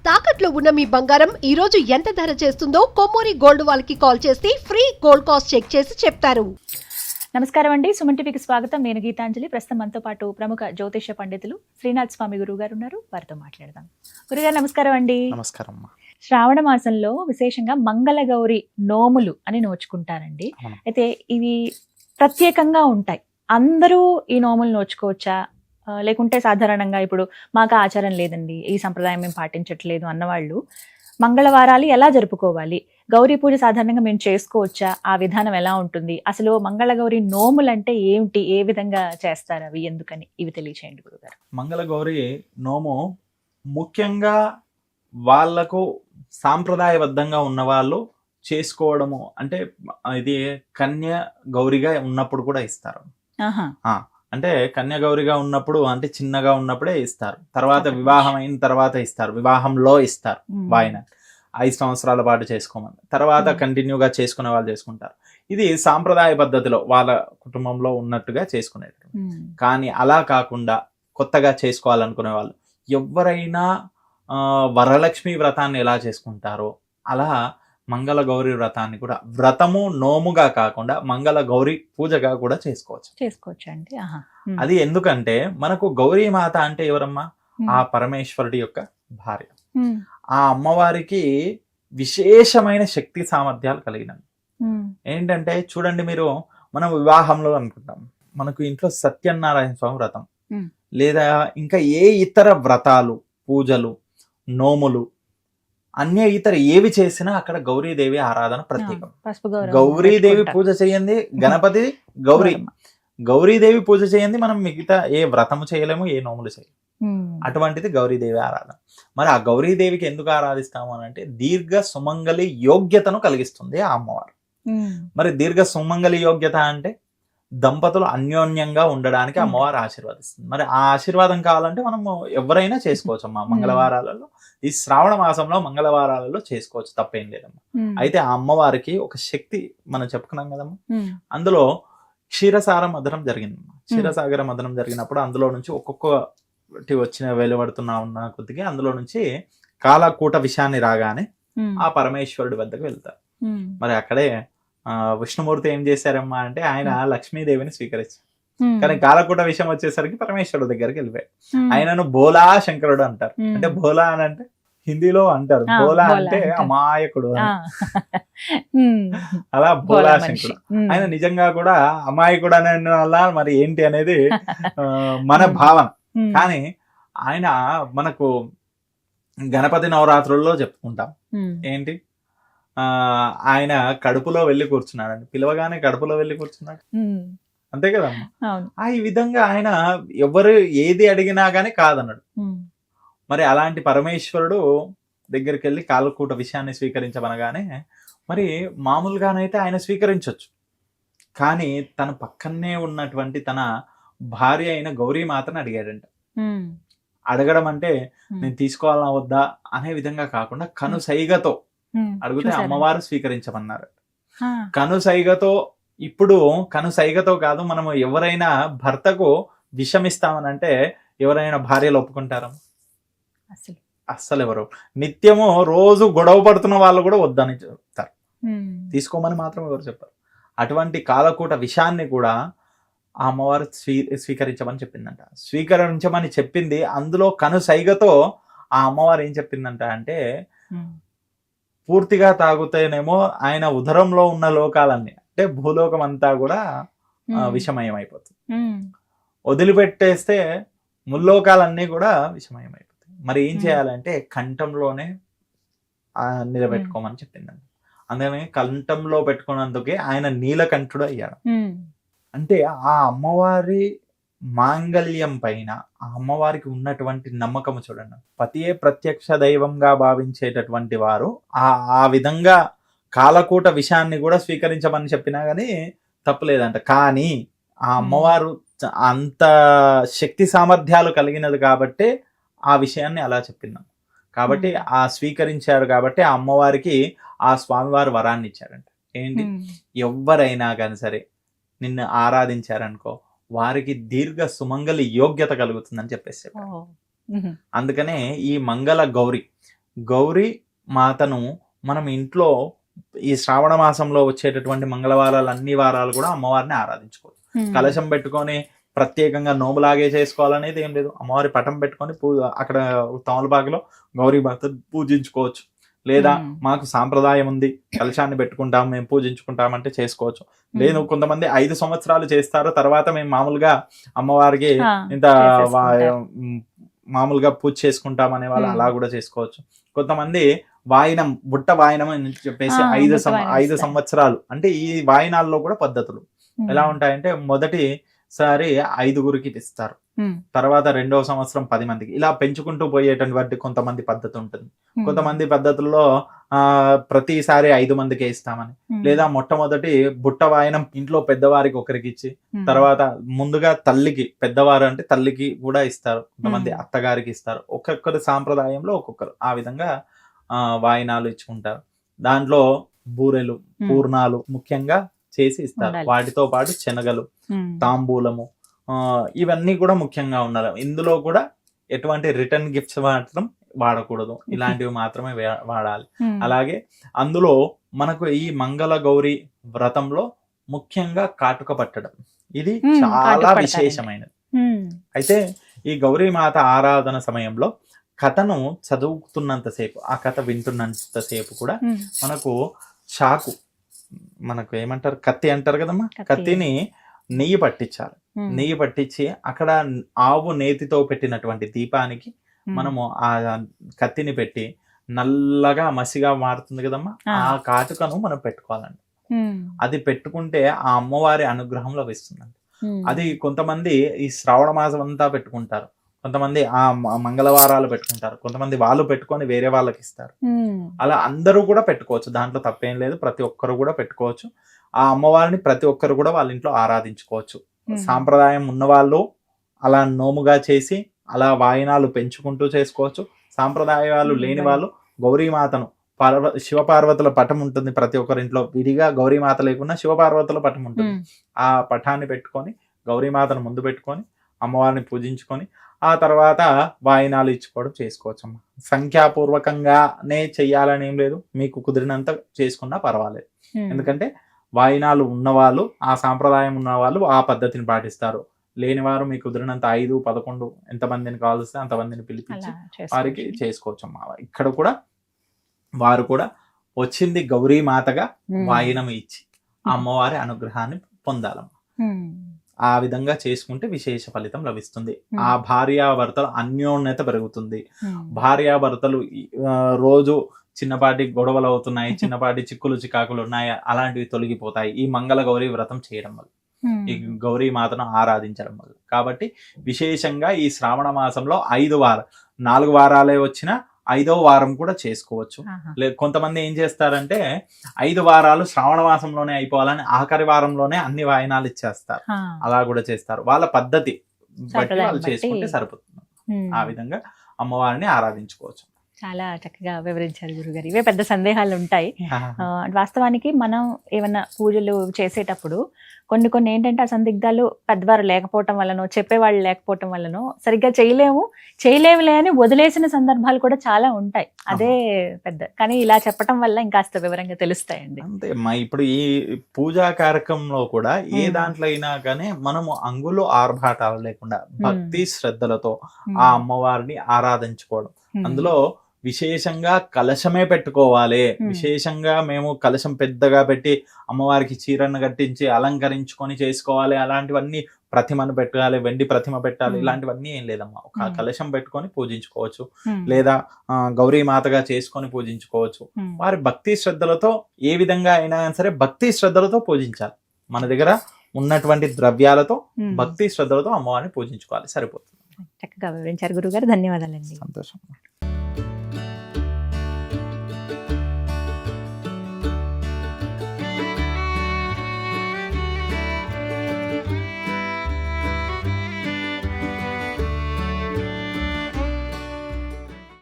తాకట్లో ఉన్న మీ బంగారం ఈ రోజు ఎంత ధర చేస్తుందో కొమ్మూరి గోల్డ్ వాళ్ళకి కాల్ చేసి ఫ్రీ గోల్డ్ కాస్ట్ చెక్ చేసి చెప్తారు. నమస్కారం అండి, సుమన్ టీవీకి స్వాగతం. నేను గీతాంజలి. ప్రస్తుతం మనతో పాటు ప్రముఖ జ్యోతిష పండితులు శ్రీనాథ్ స్వామి గురువు గారు ఉన్నారు. వారితో మాట్లాడదాం. గురుగారు నమస్కారం అండి. నమస్కారం. శ్రావణ మాసంలో విశేషంగా మంగళగౌరి నోములు అని నోచుకుంటారండి. అయితే ఇవి ప్రత్యేకంగా ఉంటాయి. అందరూ ఈ నోములు నోచుకోవచ్చా, లేకుంటే సాధారణంగా ఇప్పుడు మాకు ఆచారం లేదండి, ఈ సంప్రదాయం మేము పాటించట్లేదు అన్నవాళ్ళు మంగళవారాలు ఎలా జరుపుకోవాలి, గౌరీ పూజ సాధారణంగా మేము చేసుకోవచ్చా, ఆ విధానం ఎలా ఉంటుంది, అసలు మంగళగౌరి నోములు అంటే ఏమిటి, ఏ విధంగా చేస్తారు, అవి ఎందుకని, ఇవి తెలియచేయండి గురుగారు. మంగళగౌరి నోము ముఖ్యంగా వాళ్లకు సాంప్రదాయబద్ధంగా ఉన్న వాళ్ళు చేసుకోవడము అంటే ఇది కన్య గౌరిగా ఉన్నప్పుడు కూడా ఇస్తారు. అంటే కన్య గౌరిగా ఉన్నప్పుడు అంటే చిన్నగా ఉన్నప్పుడే ఇస్తారు. తర్వాత వివాహం అయిన తర్వాత ఇస్తారు, వివాహంలో ఇస్తారు వాయిన 5 సంవత్సరాల పాటు చేసుకోమని. తర్వాత కంటిన్యూగా చేసుకునే వాళ్ళు చేసుకుంటారు. ఇది సాంప్రదాయ పద్ధతిలో వాళ్ళ కుటుంబంలో ఉన్నట్టుగా చేసుకునేది. కానీ అలా కాకుండా కొత్తగా చేసుకోవాలనుకునే వాళ్ళు ఎవరైనా వరలక్ష్మి వ్రతాన్ని ఎలా చేసుకుంటారో అలా మంగళ గౌరి వ్రతాన్ని కూడా వ్రతము నోముగా కాకుండా మంగళ గౌరి పూజగా కూడా చేసుకోవచ్చు అండి. అది ఎందుకంటే మనకు గౌరీ మాత అంటే ఎవరమ్మా? ఆ పరమేశ్వరుడి యొక్క భార్య. ఆ అమ్మవారికి విశేషమైన శక్తి సామర్థ్యాలు కలిగినవి. ఏంటంటే చూడండి, మీరు మనం వివాహంలో అనుకుంటాం, మనకు ఇంట్లో సత్యనారాయణ స్వామి వ్రతం లేదా ఇంకా ఏ ఇతర వ్రతాలు పూజలు నోములు అన్య ఇతర ఏవి చేసినా అక్కడ గౌరీదేవి ఆరాధన ప్రత్యేకం. గౌరీదేవి పూజ చేయండి గణపతి గౌరీదేవి పూజ చేయండి మనం మిగతా ఏ వ్రతము చేయలేము, ఏ నోములు చేయలేము. అటువంటిది గౌరీదేవి ఆరాధన. మరి ఆ గౌరీదేవికి ఎందుకు ఆరాధిస్తాము అని అంటే దీర్ఘ సుమంగళి యోగ్యతను కలిగిస్తుంది ఆ అమ్మవారు. మరి దీర్ఘ సుమంగళి యోగ్యత అంటే దంపతులు అన్యోన్యంగా ఉండడానికి అమ్మవారు ఆశీర్వదిస్తుంది. మరి ఆ ఆశీర్వాదం కావాలంటే మనము ఎవరైనా చేసుకోవచ్చు అమ్మా. మంగళవారాలలో ఈ శ్రావణ మాసంలో మంగళవారాలలో చేసుకోవచ్చు, తప్పేం లేదమ్మా. అయితే ఆ అమ్మవారికి ఒక శక్తి మనం చెప్పుకున్నాం కదమ్మా. అందులో క్షీరసార మధురం జరిగిందమ్మా. క్షీరసాగర మధురం జరిగినప్పుడు అందులో నుంచి ఒక్కొక్కటి వచ్చిన వెలువడుతున్నా ఉన్న కొద్దిగా అందులో నుంచి కాలకూట విషయాన్ని రాగానే ఆ పరమేశ్వరుడి వద్దకు వెళ్తారు. మరి అక్కడే విష్ణుమూర్తి ఏం చేశారమ్మా అంటే ఆయన లక్ష్మీదేవిని స్వీకరించారు. కానీ కాలకూట విషయం వచ్చేసరికి పరమేశ్వరుడు దగ్గరికి వెళ్ళిపోయాయి. ఆయనను భోలా శంకరుడు అంటారు. అంటే భోలా అని అంటే హిందీలో అంటారు, భోలా అంటే అమాయకుడు అని. అలా భోలా శంకరుడు. ఆయన నిజంగా కూడా అమాయకుడు అనే వల్ల మరి ఏంటి అనేది మన భావన. కానీ ఆయన మనకు గణపతి నవరాత్రుల్లో చెప్పుకుంటాం ఏంటి, ఆయన కడుపులో వెళ్ళి కూర్చున్నాడు, పిలవగానే కడుపులో వెళ్ళి కూర్చున్నాడు, అంతే కదమ్మా. ఈ విధంగా ఆయన ఎవరు ఏది అడిగినా గానీ కాదన్నాడు. మరి అలాంటి పరమేశ్వరుడు దగ్గరికి వెళ్ళి కాలకూట విషయాన్ని స్వీకరించమనగానే మరి మామూలుగానైతే ఆయన స్వీకరించవచ్చు, కానీ తన పక్కనే ఉన్నటువంటి తన భార్య అయిన గౌరీ మాతను అడిగాడంట. అడగడం అంటే నేను తీసుకోవాలన్నా వద్దా అనే విధంగా కాకుండా కనుసైగతో అడిగితే అమ్మవారు స్వీకరించమన్నారు. కనుసైగతో, ఇప్పుడు కనుసైగతో కాదు, మనము ఎవరైనా భర్తకు విషమిస్తామనంటే ఎవరైనా భార్యలు ఒప్పుకుంటారా? అస్సలు ఎవరు. నిత్యము రోజు గొడవ పడుతున్న వాళ్ళు కూడా వద్దని చెప్తారు, తీసుకోమని మాత్రం ఎవరు చెప్పారు. అటువంటి కాలకూట విషయాన్ని కూడా ఆ అమ్మవారు స్వీకరించమని చెప్పిందంట. స్వీకరించమని చెప్పింది, అందులో కనుసైగతో ఆ అమ్మవారు ఏం చెప్పిందంట అంటే పూర్తిగా తాగుతేనేమో ఆయన ఉదరంలో ఉన్న లోకాలన్నీ అంటే భూలోకం అంతా కూడా విషమయం అయిపోతుంది, వదిలిపెట్టేస్తే ముల్లోకాలన్నీ కూడా విషమయం అయిపోతాయి. మరి ఏం చేయాలంటే కంఠంలోనే నిలబెట్టుకోమని చెప్పిందండి. అందుకని కంఠంలో పెట్టుకున్నందుకే ఆయన నీలకంఠుడు అయ్యాడు. అంటే ఆ అమ్మవారి మాంగళ్యం పైన ఆ అమ్మవారికి ఉన్నటువంటి నమ్మకం చూడండి. పతియే ప్రత్యక్ష దైవంగా భావించేటటువంటి వారు ఆ విధంగా కాలకూట విషయాన్ని కూడా స్వీకరించమని చెప్పినా గానీ తప్పులేదంట. కానీ ఆ అమ్మవారు అంత శక్తి సామర్థ్యాలు కలిగినది కాబట్టి ఆ విషయాన్ని అలా చెప్పిందాం. కాబట్టి ఆ స్వీకరించారు కాబట్టి ఆ అమ్మవారికి ఆ స్వామివారు వరాన్ని ఇచ్చారంట. ఏంటి, ఎవరైనా కానీ సరే నిన్ను ఆరాధించారనుకో వారికి దీర్ఘ సుమంగళి యోగ్యత కలుగుతుందని చెప్పేసి. అందుకనే ఈ మంగళ గౌరి గౌరీ మాతను మనం ఇంట్లో ఈ శ్రావణ మాసంలో వచ్చేటటువంటి మంగళవారాలు అన్ని వారాలు కూడా అమ్మవారిని ఆరాధించుకోవచ్చు. కలశం పెట్టుకొని ప్రత్యేకంగా నోములాగే చేసుకోవాలనేది ఏం లేదు. అమ్మవారి పటం పెట్టుకొని అక్కడ తమలపాకులో గౌరీ మాత పూజించుకోవచ్చు. లేదా మాకు సాంప్రదాయం ఉంది, కలశాన్ని పెట్టుకుంటాం, మేము పూజించుకుంటామంటే చేసుకోవచ్చు. లేదు కొంతమంది 5 సంవత్సరాలు చేస్తారు, తర్వాత మేము మామూలుగా అమ్మవారికి ఇంత మామూలుగా పూజ చేసుకుంటాం అనే వాళ్ళు అలా కూడా చేసుకోవచ్చు. కొంతమంది వాయినం, బుట్ట వాయినం అని చెప్పేసి 5 సంవత్సరాలు అంటే ఈ వాయినాల్లో కూడా పద్ధతులు ఎలా ఉంటాయంటే మొదటిసారి 5గురికి ఇస్తారు, తర్వాత 2వ సంవత్సరం 10 మందికి, ఇలా పెంచుకుంటూ పోయేటటువంటి కొంతమంది పద్ధతి ఉంటుంది. కొంతమంది పద్ధతుల్లో ప్రతిసారి 5 మందికే ఇస్తామని, లేదా మొట్టమొదటి బుట్ట వాయనం ఇంట్లో పెద్దవారికి ఒకరికి ఇచ్చి, తర్వాత ముందుగా తల్లికి, పెద్దవారు అంటే తల్లికి కూడా ఇస్తారు, కొంతమంది అత్తగారికి ఇస్తారు. ఒక్కొక్కరి సాంప్రదాయంలో ఒక్కొక్కరు ఆ విధంగా వాయినాలు ఇచ్చుకుంటారు. దాంట్లో బూరెలు, పూర్ణాలు ముఖ్యంగా చేసి ఇస్తారు. వాటితో పాటు శనగలు, తాంబూలము, ఇవన్నీ కూడా ముఖ్యంగా ఉన్నారు. ఇందులో కూడా ఎటువంటి రిటర్న్ గిఫ్ట్స్ మాత్రం వాడకూడదు, ఇలాంటివి మాత్రమే వాడాలి. అలాగే అందులో మనకు ఈ మంగళ గౌరి వ్రతంలో ముఖ్యంగా కాటుక పట్టడం ఇది చాలా విశేషమైనది. అయితే ఈ గౌరీ మాత ఆరాధన సమయంలో కథను చదువుతున్నంతసేపు, ఆ కథ వింటున్నంతసేపు కూడా మనకు చాకు, మనకు ఏమంటారు, కత్తి అంటారు కదమ్మా, కత్తిని నెయ్యి పట్టించాలి. నెయ్యి పట్టించి అక్కడ ఆవు నేతితో పెట్టినటువంటి దీపానికి మనము ఆ కత్తిని పెట్టి నల్లగా మసిగా మారుతుంది కదమ్మా, ఆ కాటుకను మనం పెట్టుకోవాలండి. అది పెట్టుకుంటే ఆ అమ్మవారి అనుగ్రహం లభిస్తుందండి. అది కొంతమంది ఈ శ్రావణ మాసం అంతా పెట్టుకుంటారు, కొంతమంది ఆ మంగళవారాలు పెట్టుకుంటారు, కొంతమంది వాళ్ళు పెట్టుకొని వేరే వాళ్ళకి ఇస్తారు. అలా అందరూ కూడా పెట్టుకోవచ్చు, దాంట్లో తప్పేం లేదు. ప్రతి ఒక్కరు కూడా పెట్టుకోవచ్చు. ఆ అమ్మవారిని ప్రతి ఒక్కరు కూడా వాళ్ళ ఇంట్లో ఆరాధించుకోవచ్చు. సాంప్రదాయం ఉన్నవాళ్ళు అలా నోముగా చేసి అలా వాయినాలు పెంచుకుంటూ చేసుకోవచ్చు. సాంప్రదాయాలు లేని వాళ్ళు గౌరీమాతను, శివపార్వతుల పటం ఉంటుంది ప్రతి ఒక్కరింట్లో, విడిగా గౌరీమాత లేకుండా శివపార్వతుల పటం ఉంటుంది. ఆ పటాన్ని పెట్టుకొని గౌరీమాతను ముందు పెట్టుకొని అమ్మవారిని పూజించుకొని ఆ తర్వాత వాయినాలు ఇచ్చుకోవడం చేసుకోవచ్చు అమ్మ. సంఖ్యాపూర్వకంగానే చెయ్యాలని ఏం లేదు, మీకు కుదిరినంత చేసుకున్నా పర్వాలేదు. ఎందుకంటే వాయినాలు ఉన్నవాళ్ళు, ఆ సాంప్రదాయం ఉన్నవాళ్ళు ఆ పద్ధతిని పాటిస్తారు. లేనివారు మీకు కుదిరినంత 5, 11 ఎంతమందిని కావాల్సి అంతమందిని పిలిపించి వారికి చేసుకోవచ్చు అమ్మా. ఇక్కడ కూడా వారు కూడా వచ్చింది గౌరీ మాతగా వాయినం ఇచ్చి అమ్మవారి అనుగ్రహాన్ని పొందాలమ్మా. ఆ విధంగా చేసుకుంటే విశేష ఫలితం లభిస్తుంది. ఆ భార్యాభర్తలు అన్యోన్యత పెరుగుతుంది. భార్యాభర్తలు రోజు చిన్నపాటి గొడవలు అవుతున్నాయి, చిన్నపాటి చిక్కులు చికాకులు ఉన్నాయి, అలాంటివి తొలగిపోతాయి ఈ మంగళ గౌరీ వ్రతం చేయడం వల్ల, ఈ గౌరీ మాతను ఆరాధించడం వల్ల. కాబట్టి విశేషంగా ఈ శ్రావణ మాసంలో 4 వారాలే వచ్చినా 5వ వారం కూడా చేసుకోవచ్చు. కొంతమంది ఏం చేస్తారంటే 5 వారాలు శ్రావణ మాసంలోనే అయిపోవాలని ఆఖరి వారంలోనే అన్ని వాయినాలు ఇచ్చేస్తారు, అలా కూడా చేస్తారు. వాళ్ళ పద్ధతి బట్టి వాళ్ళు చేసుకుంటే సరిపోతుంది. ఆ విధంగా అమ్మవారిని ఆరాధించుకోవచ్చు. చాలా చక్కగా వివరించారు గురుగారు. ఇవే పెద్ద సందేహాలు ఉంటాయి. వాస్తవానికి మనం ఏమన్నా పూజలు చేసేటప్పుడు కొన్ని ఏంటంటే ఆ సందిగ్ధాలు పెద్దవారు లేకపోవటం వల్లనో, చెప్పేవాళ్ళు లేకపోవటం వల్లనో సరిగ్గా చేయలేములే అని వదిలేసిన సందర్భాలు కూడా చాలా ఉంటాయి. అదే పెద్ద, కానీ ఇలా చెప్పటం వల్ల ఇంకాస్త వివరంగా తెలుస్తాయండి. అంతే ఇప్పుడు ఈ పూజా కార్యక్రమంలో కూడా ఏ దాంట్లో అయినా కానీ మనము అంగులు ఆర్భాటాలు లేకుండా భక్తి శ్రద్ధలతో ఆ అమ్మవారిని ఆరాధించుకోవడం. అందులో విశేషంగా కలశమే పెట్టుకోవాలి. విశేషంగా మేము కలశం పెద్దగా పెట్టి అమ్మవారికి చీరను కట్టించి అలంకరించుకొని చేసుకోవాలి, అలాంటివన్నీ ప్రతిమను పెట్టాలి, వెండి ప్రతిమ పెట్టాలి, ఇలాంటివన్నీ ఏం లేదమ్మా. ఒక కలశం పెట్టుకొని పూజించుకోవచ్చు, లేదా గౌరీ మాతగా చేసుకొని పూజించుకోవచ్చు. వారి భక్తి శ్రద్ధలతో ఏ విధంగా అయినా సరే భక్తి శ్రద్ధలతో పూజించాలి. మన దగ్గర ఉన్నటువంటి ద్రవ్యాలతో భక్తి శ్రద్ధలతో అమ్మవారిని పూజించుకోవాలి, సరిపోతుంది. చక్కగా వివరించారు గురుగారు. ధన్యవాదాలండి. సంతోషం.